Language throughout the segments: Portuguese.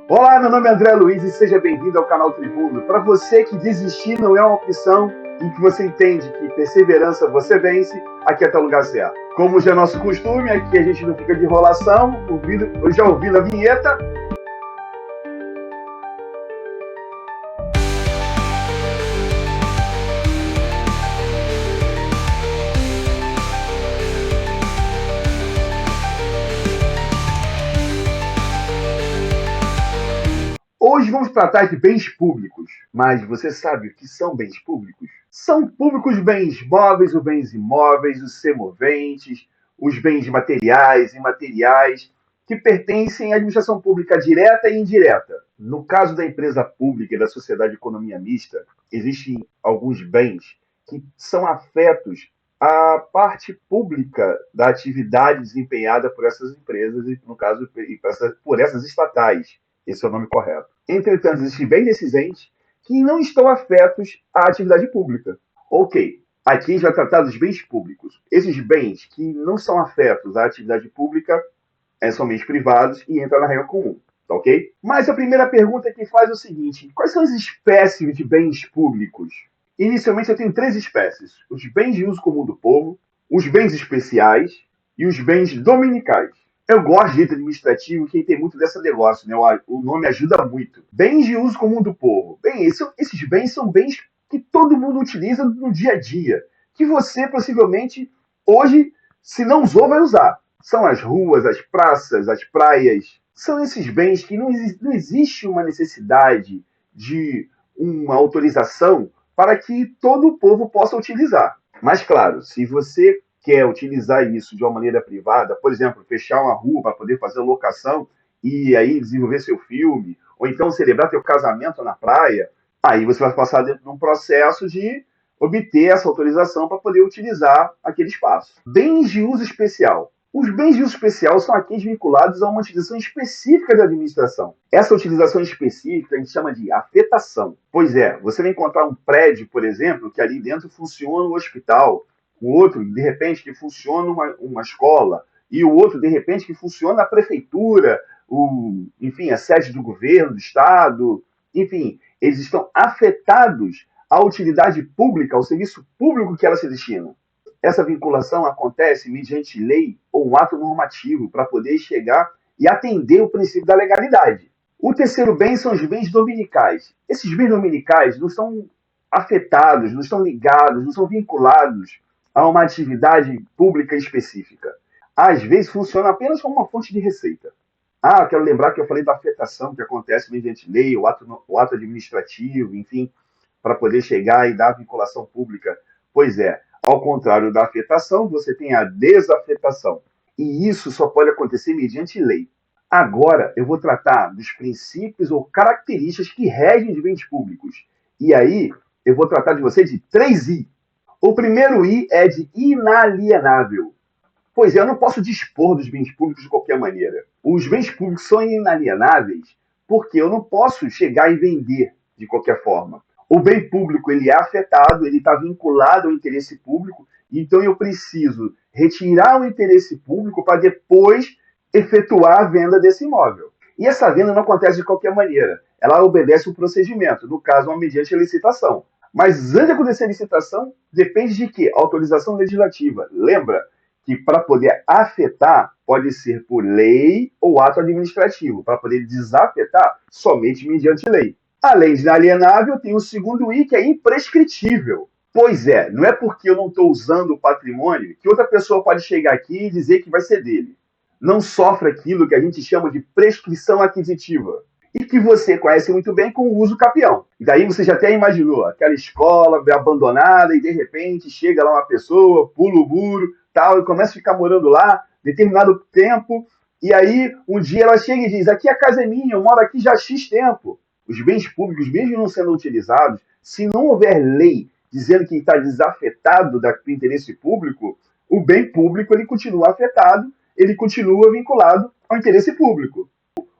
Olá, meu nome é André Luiz e seja bem-vindo ao canal Tribuno. Para você que desistir não é uma opção e que você entende que perseverança você vence, aqui é o lugar certo. Como já é nosso costume, aqui a gente não fica de enrolação, já ouvindo a vinheta. Hoje vamos tratar de bens públicos, mas você sabe o que são bens públicos? São públicos bens móveis ou bens imóveis, os semoventes, os bens materiais e imateriais, que pertencem à administração pública direta e indireta. No caso da empresa pública e da sociedade de economia mista, existem alguns bens que são afetos à parte pública da atividade desempenhada por essas empresas e, no caso, por essas estatais. Esse é o nome correto. Entretanto, existem bens desses entes que não estão afetos à atividade pública. Ok, aqui a gente vai tratar dos bens públicos. Esses bens que não são afetos à atividade pública são bens privados e entram na regra comum. Tá ok? Mas a primeira pergunta que faz é o seguinte: quais são as espécies de bens públicos? Inicialmente, eu tenho três espécies: os bens de uso comum do povo, os bens especiais e os bens dominicais. Eu gosto de direito administrativo, que tem muito desse negócio, né? O nome ajuda muito. Bens de uso comum do povo. Bem, esses bens são bens que todo mundo utiliza no dia a dia, que você possivelmente hoje, se não usou, vai usar. São as ruas, as praças, as praias. São esses bens que não existe uma necessidade de uma autorização para que todo o povo possa utilizar. Mas, claro, se você quer utilizar isso de uma maneira privada, por exemplo, fechar uma rua para poder fazer locação e aí desenvolver seu filme, ou então celebrar seu casamento na praia, aí você vai passar dentro de um processo de obter essa autorização para poder utilizar aquele espaço. Bens de uso especial. Os bens de uso especial são aqueles vinculados a uma utilização específica da administração. Essa utilização específica a gente chama de afetação. Pois é, você vai encontrar um prédio, por exemplo, que ali dentro funciona um hospital, o outro, de repente, que funciona uma escola, e o outro, de repente, que funciona a prefeitura, enfim, a sede do governo, do Estado, enfim, eles estão afetados à utilidade pública, ao serviço público que ela se destina. Essa vinculação acontece mediante lei ou um ato normativo para poder chegar e atender o princípio da legalidade. O terceiro bem são os bens dominicais. Esses bens dominicais não estão afetados, não estão ligados, não são vinculados a uma atividade pública específica. Às vezes funciona apenas como uma fonte de receita. Quero lembrar que eu falei da afetação que acontece mediante lei, o ato administrativo, enfim, para poder chegar e dar vinculação pública. Pois é, ao contrário da afetação, você tem a desafetação. E isso só pode acontecer mediante lei. Agora, eu vou tratar dos princípios ou características que regem os bens públicos. E aí, eu vou tratar de você de 3 I. O primeiro I é de inalienável. Pois é, eu não posso dispor dos bens públicos de qualquer maneira. Os bens públicos são inalienáveis porque eu não posso chegar e vender de qualquer forma. O bem público ele é afetado, ele está vinculado ao interesse público, então eu preciso retirar o interesse público para depois efetuar a venda desse imóvel. E essa venda não acontece de qualquer maneira, ela obedece um procedimento, no caso, uma mediante licitação. Mas antes de acontecer a licitação, depende de quê? Autorização legislativa. Lembra que para poder afetar, pode ser por lei ou ato administrativo. Para poder desafetar, somente mediante lei. Além de inalienável, tem o segundo I, que é imprescritível. Pois é, não é porque eu não estou usando o patrimônio que outra pessoa pode chegar aqui e dizer que vai ser dele. Não sofre aquilo que a gente chama de prescrição aquisitiva. E que você conhece muito bem com o uso capião. E daí você já até imaginou aquela escola abandonada e de repente chega lá uma pessoa, pula o muro, tal, e começa a ficar morando lá determinado tempo. E aí um dia ela chega e diz: aqui a casa é minha, eu moro aqui já há X tempo. Os bens públicos, mesmo não sendo utilizados, se não houver lei dizendo que está desafetado do interesse público, o bem público ele continua afetado, ele continua vinculado ao interesse público.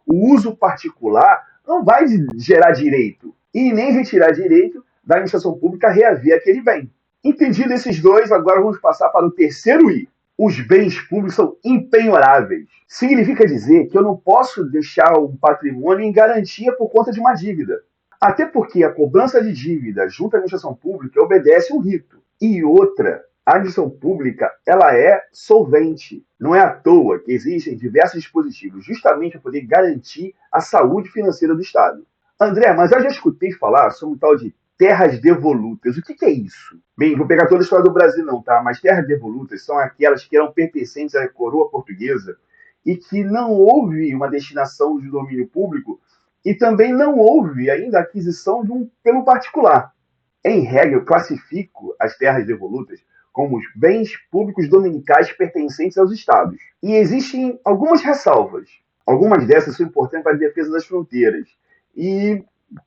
O uso particular não vai gerar direito e nem retirar direito da administração pública reaver aquele bem. Entendido esses dois, agora vamos passar para o terceiro I. Os bens públicos são impenhoráveis. Significa dizer que eu não posso deixar um patrimônio em garantia por conta de uma dívida. Até porque a cobrança de dívida junto à administração pública obedece um rito. E outra, a administração pública ela é solvente. Não é à toa que existem diversos dispositivos justamente para poder garantir a saúde financeira do Estado. André, mas eu já escutei falar sobre um tal de terras devolutas. O que é isso? Bem, vou pegar toda a história do Brasil não, tá? Mas terras devolutas são aquelas que eram pertencentes à coroa portuguesa e que não houve uma destinação de domínio público e também não houve ainda a aquisição pelo particular. Em regra, eu classifico as terras devolutas como os bens públicos dominicais pertencentes aos estados. E existem algumas ressalvas. Algumas dessas são importantes para a defesa das fronteiras. E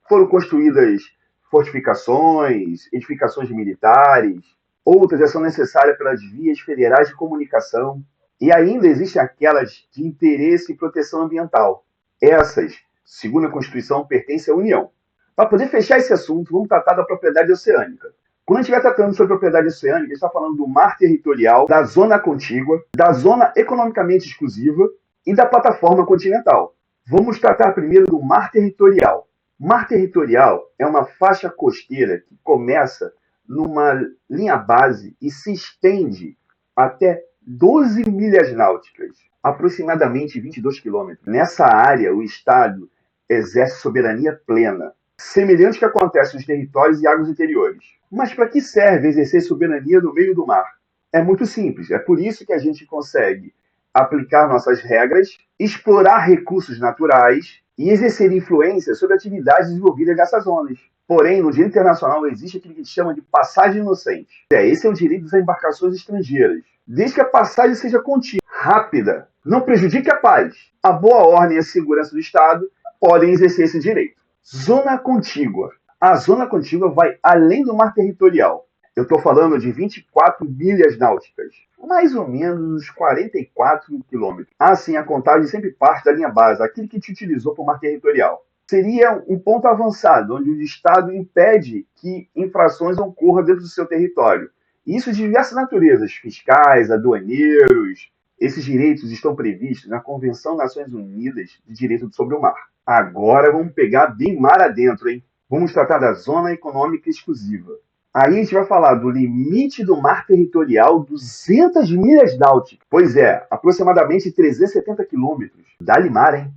foram construídas fortificações, edificações militares, outras já são necessárias pelas vias federais de comunicação, e ainda existem aquelas de interesse e proteção ambiental. Essas, segundo a Constituição, pertencem à União. Para poder fechar esse assunto, vamos tratar da propriedade oceânica. Quando a gente estiver tratando sobre propriedade oceânica, a gente está falando do mar territorial, da zona contígua, da zona economicamente exclusiva e da plataforma continental. Vamos tratar primeiro do mar territorial. Mar territorial é uma faixa costeira que começa numa linha base e se estende até 12 milhas náuticas, aproximadamente 22 quilômetros. Nessa área, o Estado exerce soberania plena, semelhante ao que acontece nos territórios e águas interiores. Mas para que serve exercer soberania no meio do mar? É muito simples. É por isso que a gente consegue aplicar nossas regras, explorar recursos naturais e exercer influência sobre atividades desenvolvidas nessas zonas. Porém, no direito internacional existe aquilo que a gente chama de passagem inocente. Esse é o direito das embarcações estrangeiras, desde que a passagem seja contínua, rápida, não prejudique a paz. A boa ordem e a segurança do Estado podem exercer esse direito. Zona contígua. A zona contígua vai além do mar territorial. Eu estou falando de 24 milhas náuticas, mais ou menos 44 quilômetros. Assim, a contagem sempre parte da linha base, aquilo que te utilizou para o mar territorial. Seria um ponto avançado, onde o Estado impede que infrações ocorram dentro do seu território. Isso de diversas naturezas, fiscais, aduaneiros. Esses direitos estão previstos na Convenção das Nações Unidas de Direito sobre o Mar. Agora vamos pegar bem mar adentro, hein? Vamos tratar da zona econômica exclusiva. Aí a gente vai falar do limite do mar territorial, 200 milhas náuticas. Pois é, aproximadamente 370 quilômetros. Dá-lhe mar, hein?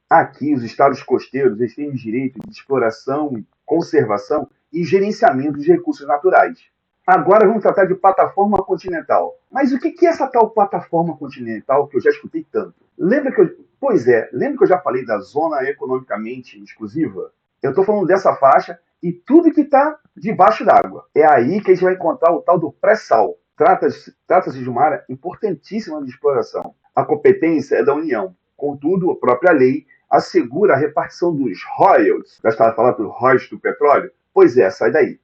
Aqui, os estados costeiros eles têm o direito de exploração, conservação e gerenciamento de recursos naturais. Agora vamos tratar de plataforma continental. Mas o que é essa tal plataforma continental que eu já escutei tanto? Lembra que eu já falei da zona economicamente exclusiva? Eu estou falando dessa faixa e tudo que está debaixo d'água. É aí que a gente vai encontrar o tal do pré-sal. Trata-se de uma área importantíssima de exploração. A competência é da União. Contudo, a própria lei assegura a repartição dos royalties. Já estava falando do royalties do petróleo? Pois é, sai daí.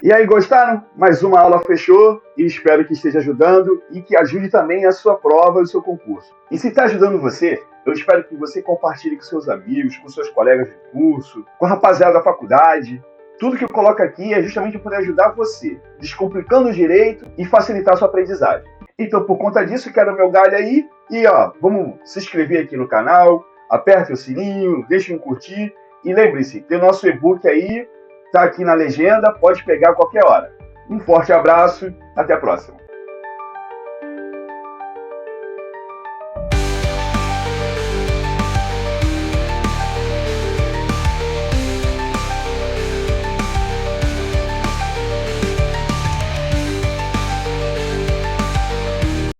E aí, gostaram? Mais uma aula fechou e espero que esteja ajudando e que ajude também a sua prova e o seu concurso. E se está ajudando você, eu espero que você compartilhe com seus amigos, com seus colegas de curso, com a rapaziada da faculdade. Tudo que eu coloco aqui é justamente para poder ajudar você, descomplicando o direito e facilitar a sua aprendizagem. Então, por conta disso, quero meu galho aí e vamos se inscrever aqui no canal, aperte o sininho, deixe um curtir e lembre-se, tem nosso e-book aí, tá aqui na legenda, pode pegar a qualquer hora. Um forte abraço, até a próxima.